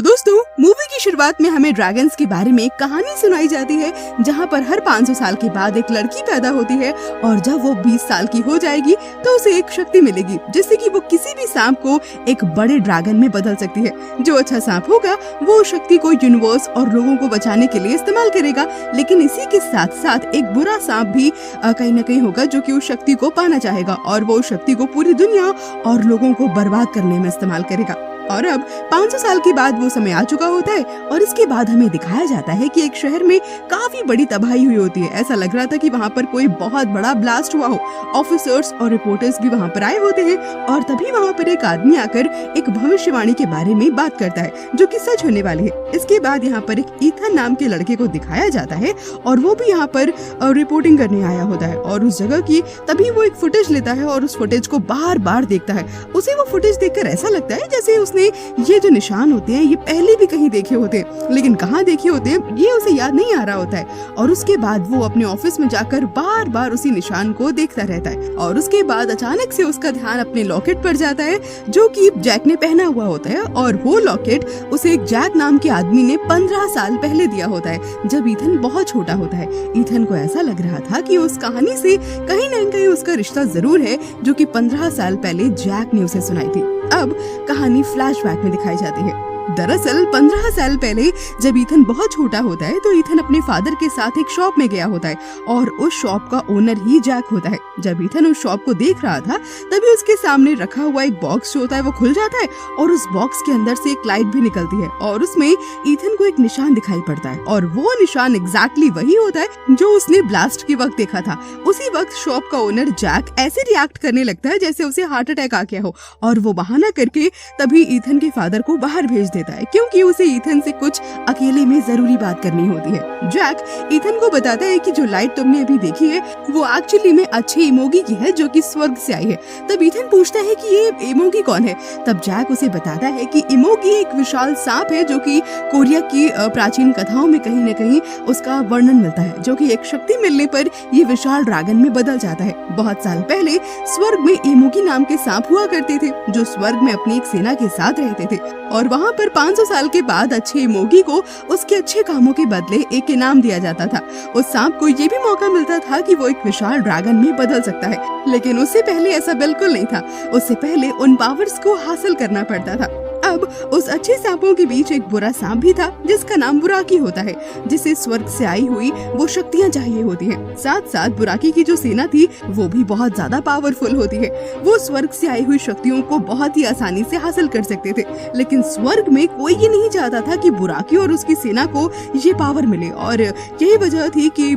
तो दोस्तों, मूवी की शुरुआत में हमें ड्रैगन्स के बारे में कहानी सुनाई जाती है, जहाँ पर हर 500 साल के बाद एक लड़की पैदा होती है और जब वो 20 साल की हो जाएगी तो उसे एक शक्ति मिलेगी जिससे कि वो किसी भी सांप को एक बड़े ड्रैगन में बदल सकती है। जो अच्छा सांप होगा वो उस शक्ति को यूनिवर्स और लोगों को बचाने के लिए इस्तेमाल करेगा, लेकिन इसी के साथ साथ एक बुरा सांप भी कहीं न कहीं होगा जो कि उस शक्ति को पाना चाहेगा और वो उस शक्ति को पूरी दुनिया और लोगों को बर्बाद करने में इस्तेमाल करेगा। और अब 500 साल के बाद वो समय आ चुका होता है और इसके बाद हमें दिखाया जाता है कि एक शहर में काफी बड़ी तबाही हुई होती है। ऐसा लग रहा था कि वहाँ पर कोई बहुत बड़ा ब्लास्ट हुआ हो। ऑफिसर्स और रिपोर्टर्स भी वहाँ पर आए होते हैं और तभी वहाँ पर एक आदमी आकर एक भविष्यवाणी के बारे में बात करता है जो कि सच होने वाली है। इसके बाद यहाँ पर एक ईथन नाम के लड़के को दिखाया जाता है और वो भी यहाँ पर रिपोर्टिंग करने आया होता है और उस जगह की तभी वो एक फुटेज लेता है और उस फुटेज को बार बार देखता है। उसे वो फुटेज देखकर ऐसा लगता है जैसे उसने ये जो निशान होते हैं ये पहले भी कहीं देखे होते हैं, लेकिन कहाँ देखे होते हैं ये उसे याद नहीं आ रहा होता है। और उसके बाद वो अपने ऑफिस में जाकर बार बार उसी निशान को देखता रहता है और उसके बाद अचानक से उसका ध्यान अपने लॉकेट पर जाता है जो कि जैक ने पहना हुआ होता है और वो लॉकेट उसे एक जैक नाम के आदमी ने 15 साल पहले दिया होता है जब ईथन बहुत छोटा होता है। ईथन को ऐसा लग रहा था कि उस कहानी से कहीं न कहीं उसका रिश्ता जरूर है जो कि 15 साल पहले जैक ने उसे सुनाई थी। अब कहानी फ्लैशबैक में दिखाई जाती है। दरअसल 15 साल पहले जब ईथन बहुत छोटा होता है तो ईथन अपने फादर के साथ एक शॉप में गया होता है और उस शॉप का ओनर ही जैक होता है। जब ईथन उस शॉप को देख रहा था तभी उसके सामने रखा हुआ एक बॉक्स जो होता है वो खुल जाता है और उस बॉक्स के अंदर से एक लाइट भी निकलती है और उसमें ईथन को एक निशान दिखाई पड़ता है और वो निशान एग्जैक्टली वही होता है जो उसने ब्लास्ट के वक्त देखा था। उसी वक्त शॉप का ओनर जैक ऐसे रिएक्ट करने लगता है जैसे उसे हार्ट अटैक आ गया हो और वो बहाना करके तभी ईथन के फादर को बाहर भेज देता है क्योंकि उसे ईथन से कुछ अकेले में जरूरी बात करनी होती है। जैक ईथन को बताता है कि जो लाइट तुमने अभी देखी है वो एक्चुअली में अच्छे इमोगी की है जो कि स्वर्ग से आई है। तब ईथन पूछता है कि ये इमोगी कौन है। तब जैक उसे बताता है कि इमोगी एक विशाल सांप है जो कि कोरिया की प्राचीन कथाओं में कहीं न कहीं उसका वर्णन मिलता है जो कि एक शक्ति मिलने पर ये विशाल ड्रैगन में बदल जाता है। बहुत साल पहले स्वर्ग में इमोगी नाम के सांप हुआ करते थे जो स्वर्ग में अपनी एक सेना के साथ रहते थे और वहाँ पर 500 साल के बाद अच्छे इमोगी को उसके अच्छे कामों के बदले एक इनाम दिया जाता था। उस सांप को ये भी मौका मिलता था कि वो एक विशाल ड्रैगन में बदल सकता है, लेकिन उससे पहले ऐसा बिल्कुल नहीं था। उससे पहले उन पावर्स को हासिल करना पड़ता था। अब उस अच्छे सांपों के बीच एक बुरा सांप भी था जिसका नाम बुराकी होता है, जिसे स्वर्ग से आई हुई वो शक्तियाँ चाहिए होती हैं। साथ साथ बुराकी की जो सेना थी वो भी बहुत ज्यादा पावरफुल होती है। वो स्वर्ग से आई हुई शक्तियों को बहुत ही आसानी से हासिल कर सकते थे, लेकिन स्वर्ग में कोई ये नहीं चाहता था कि बुराकी और उसकी सेना को ये पावर मिले और यही वजह थी कि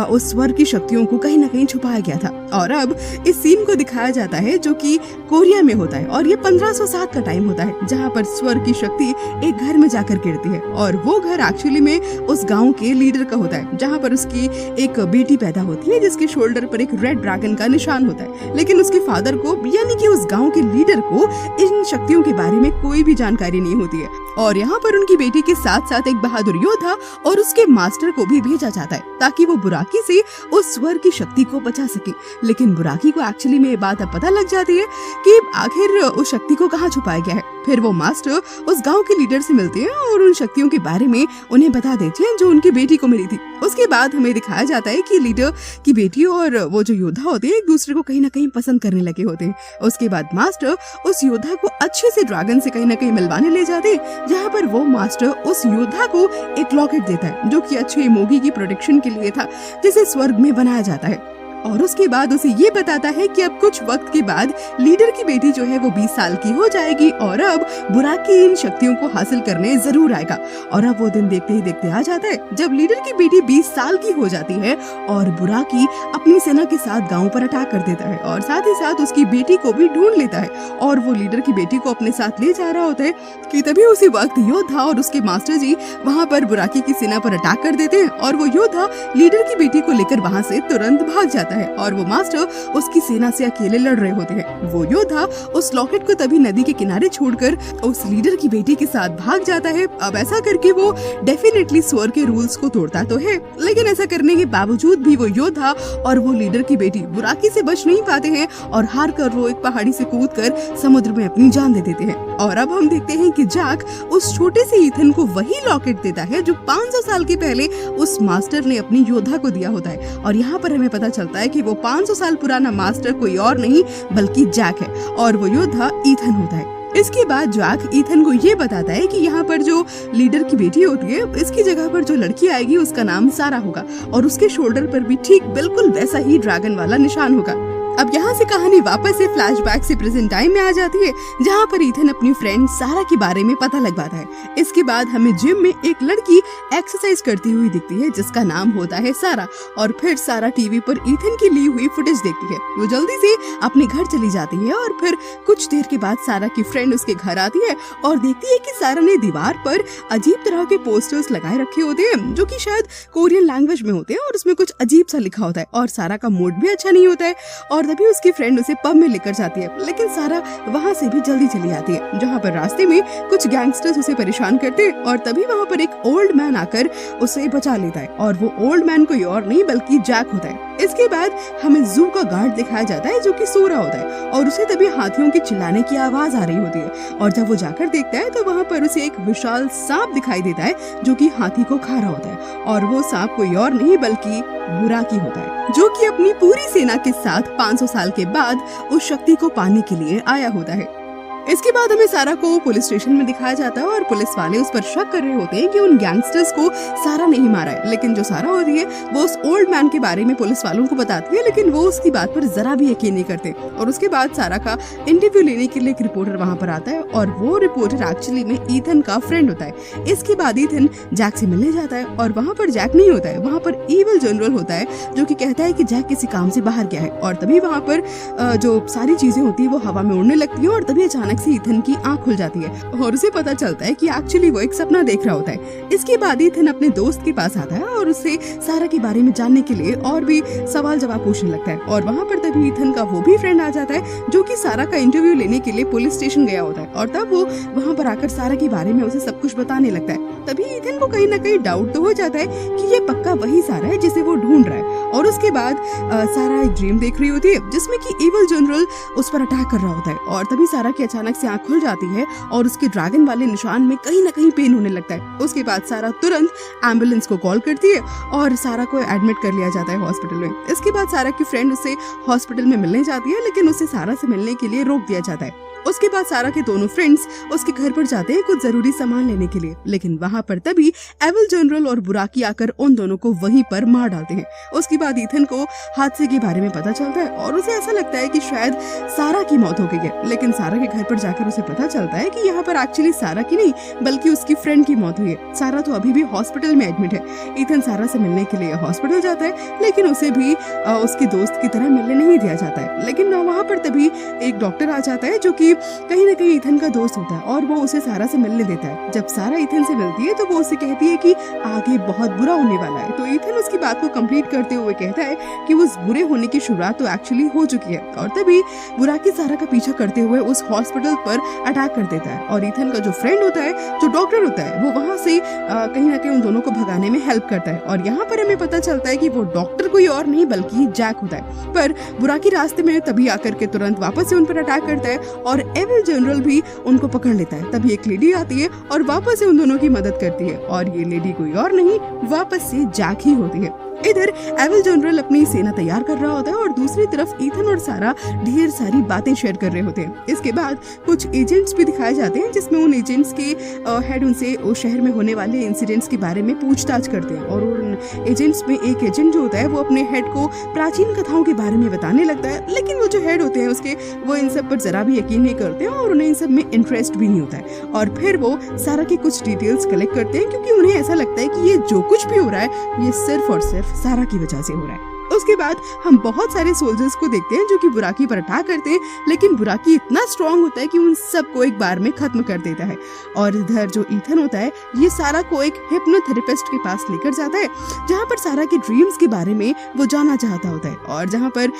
उस स्वर्ग की शक्तियों को कहीं न कहीं छुपाया गया था। और अब इस सीन को दिखाया जाता है जो कि कोरिया में होता है और ये 1507 का टाइम होता है जहाँ पर स्वर्ग की शक्ति एक घर में जाकर गिरती है और वो घर एक्चुअली में उस गांव के लीडर का होता है जहाँ पर उसकी एक बेटी पैदा होती है जिसके शोल्डर पर एक रेड ड्रैगन का निशान होता है, लेकिन उसके फादर को यानी कि उस गांव के लीडर को इन शक्तियों के बारे में कोई भी जानकारी नहीं होती है। और यहाँ पर उनकी बेटी के साथ साथ एक बहादुर योद्धा और उसके मास्टर को भी भेजा जाता है ताकि वो बुराकी से उस स्वर्ग की शक्ति को बचा सके। लेकिन बुराकी को एक्चुअली में ये बात अब पता लग जाती है कि आखिर उस शक्ति को कहाँ छुपाया गया है। फिर वो मास्टर उस गांव के लीडर से मिलते हैं और उन शक्तियों के बारे में उन्हें बता देते हैं जो उनकी बेटी को मिली थी। उसके बाद हमें दिखाया जाता है कि लीडर की बेटी और वो जो योद्धा होते हैं एक दूसरे को कहीं न कहीं पसंद करने लगे होते हैं। उसके बाद मास्टर उस योद्धा को अच्छे से ड्रैगन से कहीं न कहीं मिलवाने ले जाते हैं, जहाँ पर वो मास्टर उस योद्धा को एक लॉकेट देता है जो कि अच्छे इमोगी की प्रोटेक्शन के लिए था जिसे स्वर्ग में बनाया जाता है। और उसके बाद उसे ये बताता है कि अब कुछ वक्त के बाद लीडर की बेटी जो है वो 20 साल की हो जाएगी और अब बुराकी इन शक्तियों को हासिल करने जरूर आएगा। और अब वो दिन देखते ही देखते आ जाता है जब लीडर की बेटी 20 साल की हो जाती है और बुराकी अपनी सेना के साथ गांव पर अटैक कर देता है और साथ ही साथ उसकी बेटी को भी ढूंढ लेता है और वो लीडर की बेटी को अपने साथ ले जा रहा होता है कि तभी उसी वक्त योद्धा और उसके मास्टर जी वहाँ पर बुराकी की सेना पर अटैक कर देते हैं और वो योद्धा लीडर की बेटी को लेकर वहाँ से तुरंत भाग जाता आता है और वो मास्टर उसकी सेना से अकेले लड़ रहे होते हैं। वो योद्धा उस लॉकेट को तभी नदी के किनारे छोड़कर उस लीडर की बेटी के साथ भाग जाता है। अब ऐसा करके वो डेफिनेटली स्वर्ग के रूल्स को तोड़ता तो है, लेकिन ऐसा करने के बावजूद भी वो योद्धा और वो लीडर की बेटी बुराकी से बच नहीं पाते हैं और हार कर वो एक पहाड़ी से कूदकर समुद्र में अपनी जान दे देते हैं। और अब हम देखते हैं कि जैक उस छोटे से ईथन को वही लॉकेट देता है जो 500 साल के पहले उस मास्टर ने अपनी योद्धा को दिया होता है। और यहाँ पर हमें पता चलता है कि वो 500 साल पुराना मास्टर कोई और नहीं बल्कि जैक है और वो योद्धा ईथन होता है। इसके बाद जैक ईथन को ये बताता है कि यहाँ पर जो लीडर की बेटी होती है, इसकी जगह पर जो लड़की आएगी उसका नाम सारा होगा और उसके शोल्डर पर भी ठीक बिल्कुल वैसा ही ड्रैगन वाला निशान होगा। अब यहाँ से कहानी वापस से फ्लैशबैक से प्रेजेंट टाइम में आ जाती है, जहाँ पर ईथन अपनी फ्रेंड सारा के बारे में पता लगवाता है। इसके बाद हमें जिम में एक लड़की एक्सरसाइज करती हुई दिखती है जिसका नाम होता है सारा, और फिर सारा टीवी पर ईथन की ली हुई फुटेज देखती है। वो जल्दी से अपने घर चली जाती है और फिर कुछ देर के बाद सारा की फ्रेंड उसके घर आती है और देखती है कि सारा ने दीवार पर अजीब तरह के पोस्टर्स लगाए रखे होते हैं जो कि शायद कोरियन लैंग्वेज में होते हैं और उसमें कुछ अजीब सा लिखा होता है और सारा का मूड भी अच्छा नहीं होता है। और तभी उसकी फ्रेंड उसे पब में लेकर जाती है, लेकिन सारा वहाँ से भी जल्दी चली आती है, जहाँ पर रास्ते में कुछ गैंगस्टर्स उसे परेशान करते हैं और तभी वहाँ पर एक ओल्ड मैन आकर उसे बचा लेता है और वो ओल्ड मैन कोई और नहीं बल्कि जैक होता है। इसके बाद हमें जू का गार्ड दिखाया जाता है जो कि सो रहा होता है और उसे तभी हाथियों के चिल्लाने की आवाज आ रही होती है और जब वो जाकर देखता है तो वहाँ पर उसे एक विशाल सांप दिखाई देता है जो कि हाथी को खा रहा होता है और वो सांप कोई और नहीं बल्कि बुराकी होता है जो कि अपनी पूरी सेना के साथ 500 साल के बाद उस शक्ति को पाने के लिए आया होता है। इसके बाद हमें सारा को पुलिस स्टेशन में दिखाया जाता है और पुलिस वाले उस पर शक कर रहे होते हैं कि उन गैंगस्टर्स को सारा नहीं मारा है, लेकिन जो सारा होती है वो उस ओल्ड मैन के बारे में पुलिस वालों को बताती है, लेकिन वो उसकी बात पर जरा भी यकीन नहीं करते। और उसके बाद सारा का इंटरव्यू लेने के लिए एक रिपोर्टर वहाँ पर आता है और वो रिपोर्टर एक्चुअली में ईथन का फ्रेंड होता है। इसके बाद ईथन जैक से मिलने जाता है और वहाँ पर जैक नहीं होता है, वहाँ पर ईविल जनरल होता है जो कि कहता है कि जैक किसी काम से बाहर गया है। और तभी वहाँ पर जो सारी चीजें होती है वो हवा में उड़ने लगती है और तभी अचानक से ईथन की आंख खुल जाती है और उसे पता चलता है कि एक्चुअली वो एक सपना देख रहा होता है। इसके बाद ईथन अपने दोस्त के पास आता है और उससे सारा के बारे में जानने के लिए और भी सवाल जवाब पूछने लगता है और वहाँ पर तभी ईथन का वो भी फ्रेंड आ जाता है जो कि सारा का इंटरव्यू लेने के लिए पुलिस स्टेशन गया होता है और तब वो वहाँ पर आकर सारा के बारे में उसे सब कुछ बताने लगता है। तभी ईथन को कहीं ना कहीं डाउट तो हो जाता है कि ये पक्का वही सारा है जिसे वो ढूंढ रहा है। और उसके बाद सारा एक ड्रीम देख रही होती है जिसमें कि ईविल जनरल उस पर अटैक कर रहा होता है और तभी सारा की अचानक से आंख खुल जाती है और उसके ड्रैगन वाले निशान में कहीं ना कहीं पेन होने लगता है। उसके बाद सारा तुरंत एम्बुलेंस को कॉल करती है और सारा को एडमिट कर लिया जाता है हॉस्पिटल में। इसके बाद सारा की फ्रेंड उसे हॉस्पिटल में मिलने जाती है, लेकिन उसे सारा से मिलने के लिए रोक दिया जाता है। उसके बाद सारा के दोनों फ्रेंड्स उसके घर पर जाते हैं कुछ जरूरी सामान लेने के लिए, लेकिन वहाँ पर तभी एविल जनरल और बुराकी आकर उन दोनों को वहीं पर मार डालते हैं। उसके बाद ईथन को हादसे के बारे में पता चलता है और उसे ऐसा लगता है कि शायद सारा की मौत हो गई है, लेकिन सारा के घर पर जाकर उसे पता चलता है कि यहाँ पर एक्चुअली सारा की नहीं बल्कि उसकी फ्रेंड की मौत हुई है। सारा तो अभी भी हॉस्पिटल में एडमिट है। ईथन सारा से मिलने के लिए हॉस्पिटल जाता है, लेकिन उसे भी उसके दोस्त की तरह मिलने नहीं दिया जाता है। लेकिन वहाँ पर तभी एक डॉक्टर आ जाता है जो कि कहीं ना कहीं ईथन का दोस्त होता है और वो उसे सारा से मिलने देता है। जब सारा ईथन से मिलती है तो वो उसे कहती है कि आगे बहुत बुरा होने वाला है, तो ईथन उसकी बात को कंप्लीट करते हुए कहता है कि उस बुरे होने की शुरुआत तो एक्चुअली हो चुकी है। और तभी बुराकी सारा का पीछा करते हुए उस हॉस्पिटल पर अटैक कर देता है और ईथन का जो फ्रेंड होता है, जो डॉक्टर होता है, वो वहाँ से कहीं ना कहीं उन दोनों को भगाने में हेल्प करता है। और यहाँ पर हमें पता चलता है कि वो डॉक्टर कोई और नहीं बल्कि जैक होता है। पर बुराकी रास्ते में तभी आकर के तुरंत वापस से उन पर अटैक करता है और एविल जनरल भी उनको पकड़ लेता है। तभी एक लेडी आती है और वापस से उन दोनों की मदद करती है और ये लेडी कोई और नहीं वापस से जैक ही होती है। इधर एविल जनरल अपनी सेना तैयार कर रहा होता है और दूसरी तरफ ईथन और सारा ढेर सारी बातें शेयर कर रहे होते हैं। इसके बाद कुछ एजेंट्स भी दिखाए जाते हैं जिसमें उन एजेंट्स के हेड उनसे उस शहर में होने वाले इंसिडेंट्स के बारे में पूछताछ करते हैं और उन एजेंट्स में एक एजेंट जो होता है वो अपने हेड को प्राचीन कथाओं के बारे में बताने लगता है, लेकिन वो जो हेड होते हैं उसके वो इन सब पर जरा भी यकीन नहीं करते और उन्हें इन सब में इंटरेस्ट भी नहीं होता है। और फिर वो सारा की कुछ डिटेल्स कलेक्ट करते हैं क्योंकि उन्हें ऐसा लगता है कि ये जो कुछ भी हो रहा है ये सिर्फ और सिर्फ सारा की वजह से हो रहा है। उसके बाद हम बहुत सारे सोल्जर्स को देखते हैं जो कि बुराकी पर अटैक करते हैं, लेकिन बुराकी इतना स्ट्रॉन्ग होता है कि उन सबको एक बार में खत्म कर देता है। और इधर जो ईथन होता है ये सारा को एक हिप्नोथेरेपिस्ट के पास लेकर जाता है, जहाँ पर सारा के ड्रीम्स के बारे में वो जानना चाहता होता है। और जहाँ पर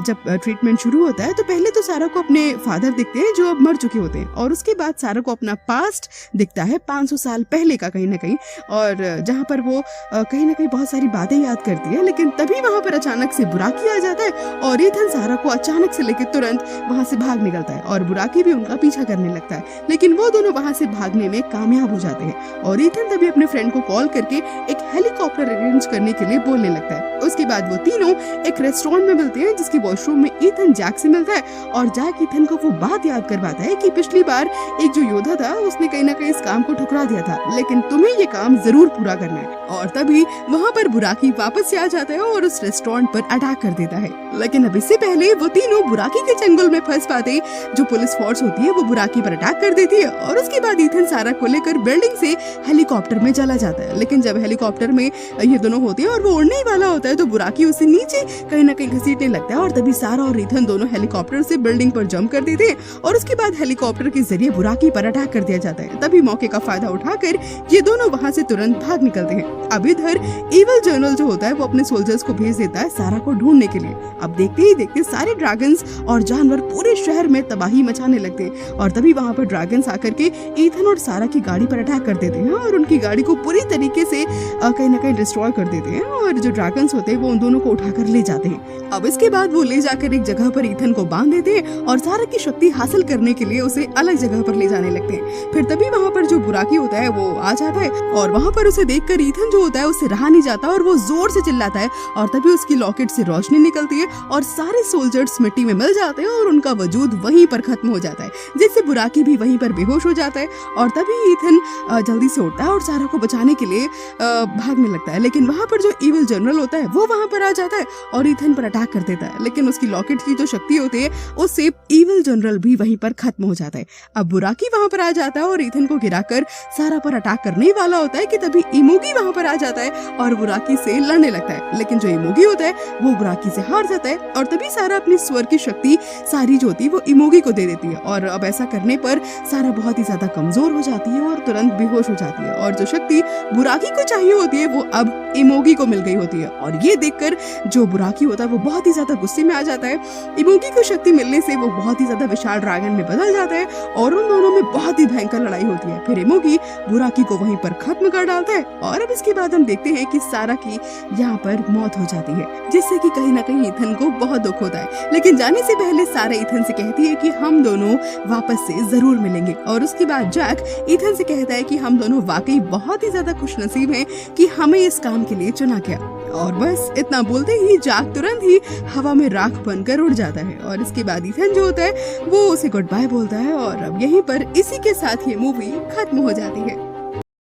जब ट्रीटमेंट शुरू होता है तो पहले तो सारा को अपने फादर दिखते हैं जो अब मर चुके होते हैं, और उसके बाद सारा को अपना पास्ट दिखता है 500 साल पहले का कहीं ना कहीं, और जहाँ पर वो कहीं ना कहीं बहुत सारी बातें याद करती है। लेकिन तभी वहाँ पर अचानक से बुराकी आ जाता है और ईथन सारा को अचानक से लेकर तुरंत वहाँ से भाग निकलता है, और बुराकी भी उनका पीछा करने लगता है। लेकिन वो दोनों वहाँ से भागने में कामयाब हो जाते हैं, और ईथन तभी अपने फ्रेंड को कॉल करके एक हेलीकॉप्टर अरेंज करने के लिए बोलने लगता है। उसके बाद वो तीनों एक रेस्टोरेंट में मिलते हैं, जिसकी वॉशरूम में ईथन जैक से मिलता है, और जैक ईथन को वो बात याद करवाता है कि पिछली बार एक जो योद्धा था उसने कहीं ना कहीं इस काम को ठुकरा दिया था, लेकिन तुम्हें ये काम जरूर पूरा करना है। और तभी वहाँ पर बुराकी वापस से आ जाता है और उस रेस्टोरेंट पर अटैक कर देता है। लेकिन अब इससे पहले वो तीनों बुराकी के चंगुल में फंस पाते, जो पुलिस फोर्स होती है वो बुराकी पर अटैक कर देती है, और उसके बाद ईथन सारा को लेकर बिल्डिंग से हेलीकॉप्टर में चला जाता है। लेकिन जब हेलीकॉप्टर में ये दोनों होते हैं और वो उड़ने ही वाला होता है तो बुराकी उसे नीचे कहीं ना कहीं घसीटने लगता है, और तभी सारा और ईथन दोनों हेलीकॉप्टर से बिल्डिंग पर जंप कर देते हैं, और उसके बाद हेलीकॉप्टर के जरिए बुराकी पर अटैक कर दिया जाता है। तभी मौके का फायदा उठाकर ये दोनों वहाँ से तुरंत भाग निकलते हैं। अब इधर इविल जनरल जो होता है वो अपने सोल्जर्स को भेज देता है सारा को ढूंढने के लिए। अब देखते ही देखते सारे ड्रैगन्स और जानवर पूरे शहर में तबाही मचाने लगते हैं, और तभी वहाँ पर ड्रैगन्स आकर के ईथन और सारा की गाड़ी पर अटैक कर देते हैं, और उनकी गाड़ी को पूरी तरीके से कहीं ना कहीं डिस्ट्रॉय कर देते हैं, और जो ड्रैगन्स होते हैं वो उन दोनों को उठाकर ले जाते हैं। अब इसके बाद वो ले जाकर एक जगह पर ईथन को बांध देते हैं, और सारा की शक्ति हासिल करने के लिए उसे अलग जगह पर ले जाने लगते हैं। फिर तभी वहाँ पर जो बुराकी होता है वो आ जाता है, और वहाँ पर उसे देखकर ईथन जो होता है उससे रहा नहीं जाता, और वो जोर से चिल्लाता है, और तभी उसकी लॉकेट से रोशनी निकलती है, और सारे सोल्जर्स मिट्टी में मिल जाते हैं, और उनका वजूद वहीं पर खत्म हो जाता है, जिससे बुराकी भी वहीं पर बेहोश हो जाता है। और तभी ईथन जल्दी से उठता है और सारा को बचाने के लिए भागने लगता है। लेकिन वहाँ पर जो इविल जनरल होता है वो वहाँ पर आ जाता है और ईथन पर अटैक कर देता है, लेकिन उसकी लॉकेट की जो शक्ति होती है उससे इविल जनरल भी वहीं पर खत्म हो जाता है। अब बुराकी वहाँ पर आ जाता है और ईथन को गिराकर सारा पर अटैक करने वाला होता है कि तभी इमोगी वहाँ पर आ जाता है और बुराकी से लड़ने लगता है। लेकिन जो इमोगी होता है वो बुराकी से हार जाता है, और तभी सारा अपनी स्वर की शक्ति सारी जो होती है वो इमोगी को दे देती है, और अब ऐसा करने पर सारा बहुत ही ज्यादा कमजोर हो जाती है और तुरंत बेहोश हो जाती है, और जो शक्ति बुराकी को चाहिए होती है वो अब इमोगी को मिल गई होती है। और ये देखकर जो बुराकी होता है वो बहुत ही ज्यादा गुस्से में आ जाता है। इमोगी को शक्ति मिलने से वो बहुत ही ज्यादा विशाल ड्रैगन में बदल जाता है, और उन दोनों में बहुत ही भयंकर लड़ाई होती है। फिर इमोगी बुराकी को वहीं पर खत्म कर डालता है, और अब इसके बाद हम देखते हैं कि सारा की यहाँ पर मौत हो जाती है, जिससे कि कहीं ना कहीं ईथन को बहुत दुख होता है। लेकिन जाने से पहले सारा ईथन से कहती है कि हम दोनों वापस से जरूर मिलेंगे, और उसके बाद जैक ईथन से कहता है कि हम दोनों वाकई बहुत ही ज्यादा खुशनसीब हैं कि हमें इस काम के लिए चुना गया। और बस इतना बोलते ही जैक तुरंत ही हवा में राख बनकर उड़ जाता है, और इसके बाद ईथन जो होता है वो उसे गुड बाय बोलता है, और अब यहीं पर इसी के साथ ये मूवी खत्म हो जाती है।